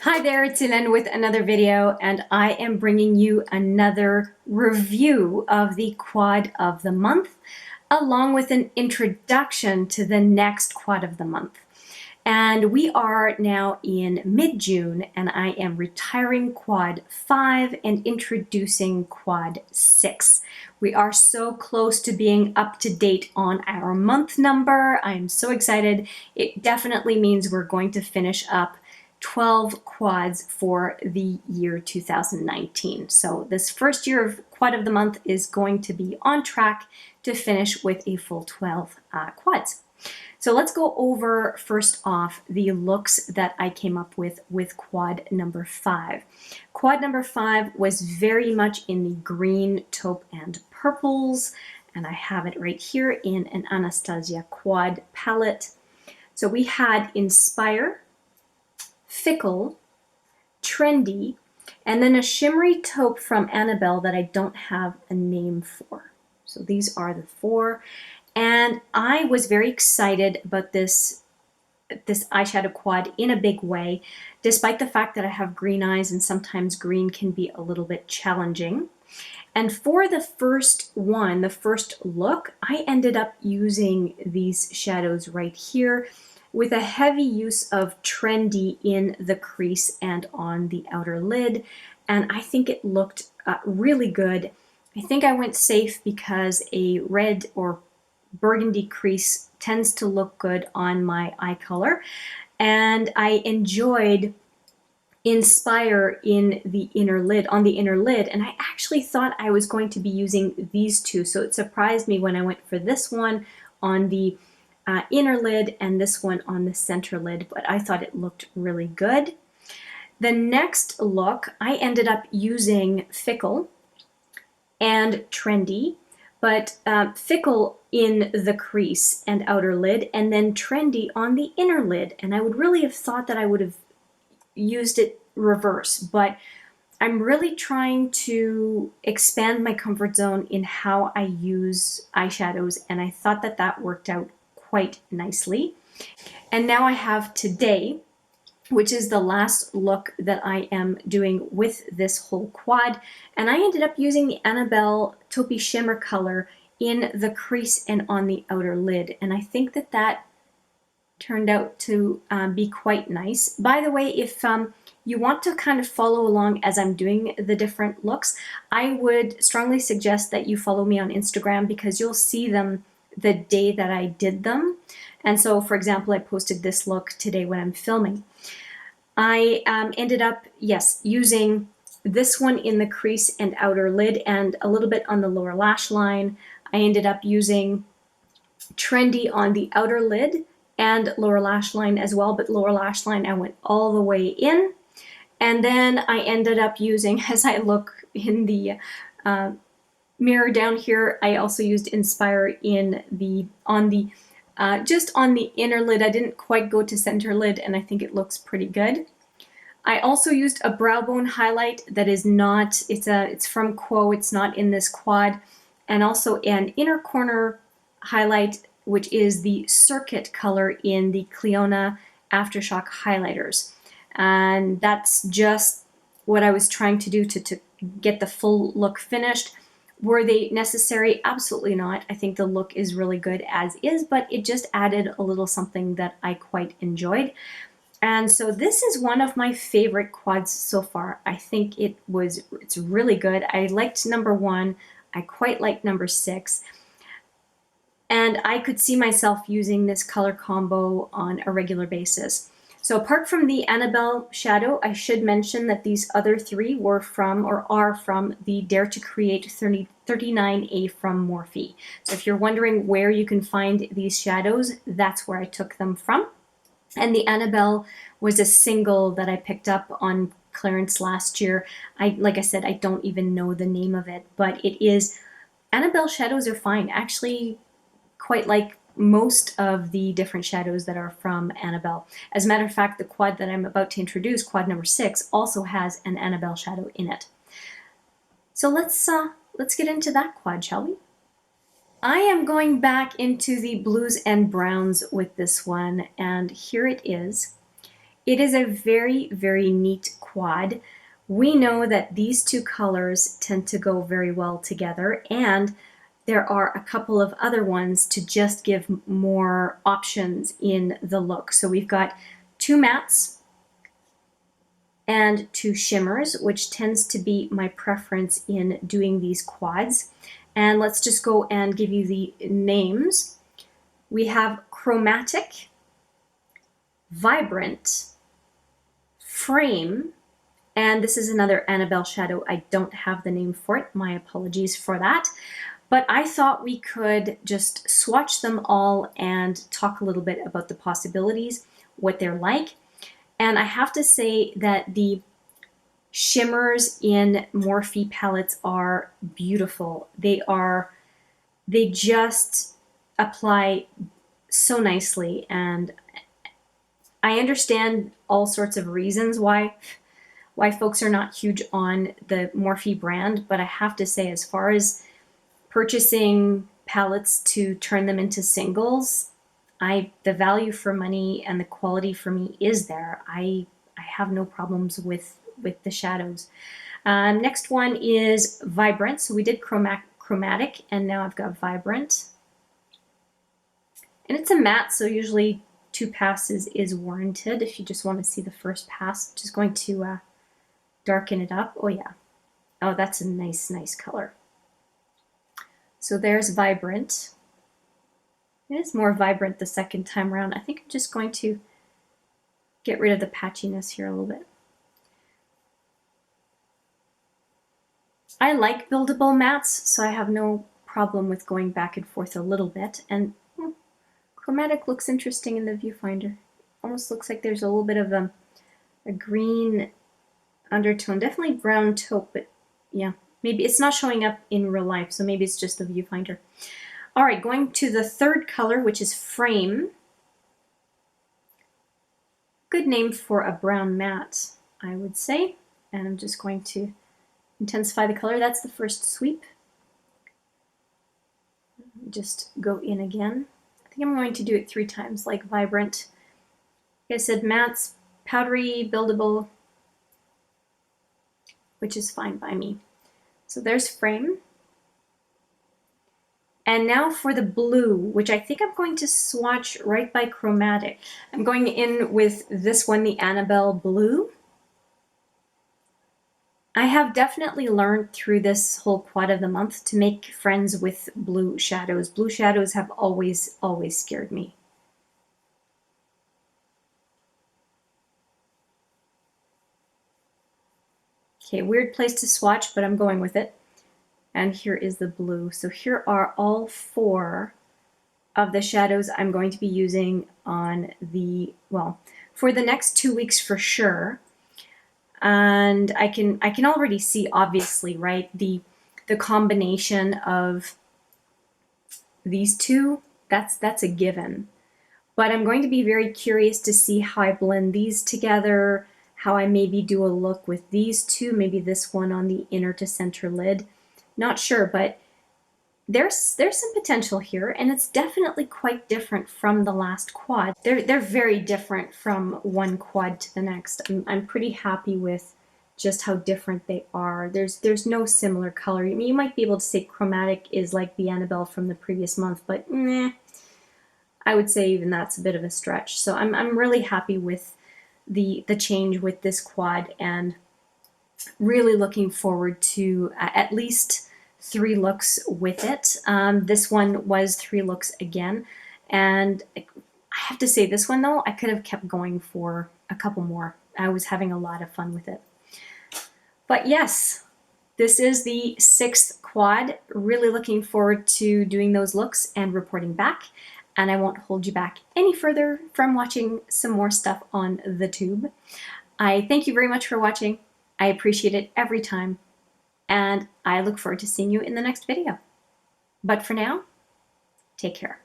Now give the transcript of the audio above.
Hi there, it's Hélène with another video, and I am bringing you another review of the quad of the month, along with an introduction to the next quad of the month. And we are now in mid-June, and I am retiring quad 5 and introducing quad 6. We are so close to being up to date on our month number. I'm so excited. It definitely means we're going to finish up 12 quads for the year 2019. So this first year of quad of the month is going to be on track to finish with a full 12 quads. So let's go over first off the looks that I came up with quad number 5. Quad number 5 was very much in the green, taupe, and purples, and I have it right here in an Anastasia quad palette. So we had Inspire, Fickle, Trendy, and then a shimmery taupe from Annabelle that I don't have a name for. So these are the 4. And I was very excited about this eyeshadow quad in a big way, despite the fact that I have green eyes and sometimes green can be a little bit challenging. And for the first one, the first look, I ended up using these shadows right here with a heavy use of Trendy in the crease and on the outer lid. And I think it looked really good. I think I went safe because a red or burgundy crease tends to look good on my eye color. And I enjoyed Inspire in the inner lid, on the inner lid, and I actually thought I was going to be using these two. So it surprised me when I went for this one on the inner lid and this one on the center lid, but I thought it looked really good. The next look, I ended up using Fickle and Trendy, but Fickle in the crease and outer lid, and then Trendy on the inner lid. And I would really have thought that I would have used it reverse, but I'm really trying to expand my comfort zone in how I use eyeshadows, and I thought that that worked out quite nicely. And now I have Today, which is the last look that I am doing with this whole quad, and I ended up using the Annabelle Taupey Shimmer color in the crease and on the outer lid, and I think that that turned out to be quite nice. By the way, if you want to kind of follow along as I'm doing the different looks, I would strongly suggest that you follow me on Instagram because you'll see them the day that I did them. And so, for example, I posted this look today when I'm filming. I ended up, yes, using this one in the crease and outer lid and a little bit on the lower lash line. I ended up using Trendy on the outer lid and lower lash line as well, but lower lash line I went all the way in. And then I ended up using, as I look in the mirror down here, I also used Inspire in just on the inner lid. I didn't quite go to center lid, and I think it looks pretty good. I also used a brow bone highlight that is not, it's from Quo, it's not in this quad, and also an inner corner highlight, which is the Circuit color in the Clionadh Aftershock highlighters. And that's just what I was trying to do to get the full look finished. Were they necessary? Absolutely not. I think the look is really good as is, but it just added a little something that I quite enjoyed. And so this is one of my favorite quads so far. I think it's really good. I liked number 1. I quite liked number 6. And I could see myself using this color combo on a regular basis. So apart from the Annabelle shadow, I should mention that these other 3 were from or are from the Dare to Create 39A from Morphe. So if you're wondering where you can find these shadows, that's where I took them from. And the Annabelle was a single that I picked up on clearance last year. Like I said, I don't even know the name of it, but it is, Annabelle shadows are fine. Actually, quite like most of the different shadows that are from Annabelle. As a matter of fact, the quad that I'm about to introduce, quad number 6, also has an Annabelle shadow in it. So let's get into that quad, shall we? I am going back into the blues and browns with this one, and here it is. It is a very, very neat quad. We know that these two colors tend to go very well together, and there are a couple of other ones to just give more options in the look. So we've got two mattes and two shimmers, which tends to be my preference in doing these quads. And let's just go and give you the names. We have Chromatic, Vibrant, Frame, and this is another Annabelle shadow. I don't have the name for it. My apologies for that. But I thought we could just swatch them all and talk a little bit about the possibilities, what they're like. And I have to say that the shimmers in Morphe palettes are beautiful. They just apply so nicely, and I understand all sorts of reasons why folks are not huge on the Morphe brand, but I have to say, as far as purchasing palettes to turn them into singles, the value for money and the quality for me is there. I have no problems with the shadows. Next one is Vibrant. So we did Chromatic, and now I've got Vibrant. And it's a matte, so usually 2 passes is warranted if you just want to see the first pass. Just going to darken it up. Oh yeah. Oh, that's a nice, nice color. So there's Vibrant. It is more vibrant the second time around. I think I'm just going to get rid of the patchiness here a little bit. I like buildable mattes, so I have no problem with going back and forth a little bit. And Chromatic looks interesting in the viewfinder. Almost looks like there's a little bit of a green undertone. Definitely brown taupe, but yeah, maybe it's not showing up in real life, so maybe it's just the viewfinder. All right, going to the third color, which is Frame. Good name for a brown matte, I would say. And I'm just going to intensify the color. That's the first sweep. Just go in again. I think I'm going to do it 3 times, like Vibrant. Like I said, mattes, powdery, buildable, which is fine by me. So there's Frame. And now for the blue, which I think I'm going to swatch right by Chromatic. I'm going in with this one, the Annabelle Blue. I have definitely learned through this whole quad of the month to make friends with blue shadows. Blue shadows have always, always scared me. Okay, weird place to swatch, but I'm going with it. And here is the blue. So here are all 4 of the shadows I'm going to be using on the, well, for the next 2 weeks for sure. And I can already see, obviously, right, the combination of these two, that's a given. But I'm going to be very curious to see how I blend these together, how I maybe do a look with these two, maybe this one on the inner to center lid. Not sure, but there's some potential here, and it's definitely quite different from the last quad. They're very different from one quad to the next. I'm pretty happy with just how different they are. There's no similar color. I mean, you might be able to say Chromatic is like the Annabelle from the previous month, but meh, I would say even that's a bit of a stretch. So I'm really happy with the change with this quad, and really looking forward to at least 3 looks with it. This one was 3 looks again, and I have to say, this one though, I could have kept going for a couple more. I was having a lot of fun with it. But yes, this is the 6th quad. Really looking forward to doing those looks and reporting back. And I won't hold you back any further from watching some more stuff on the tube. I thank you very much for watching. I appreciate it every time. And I look forward to seeing you in the next video. But for now, take care.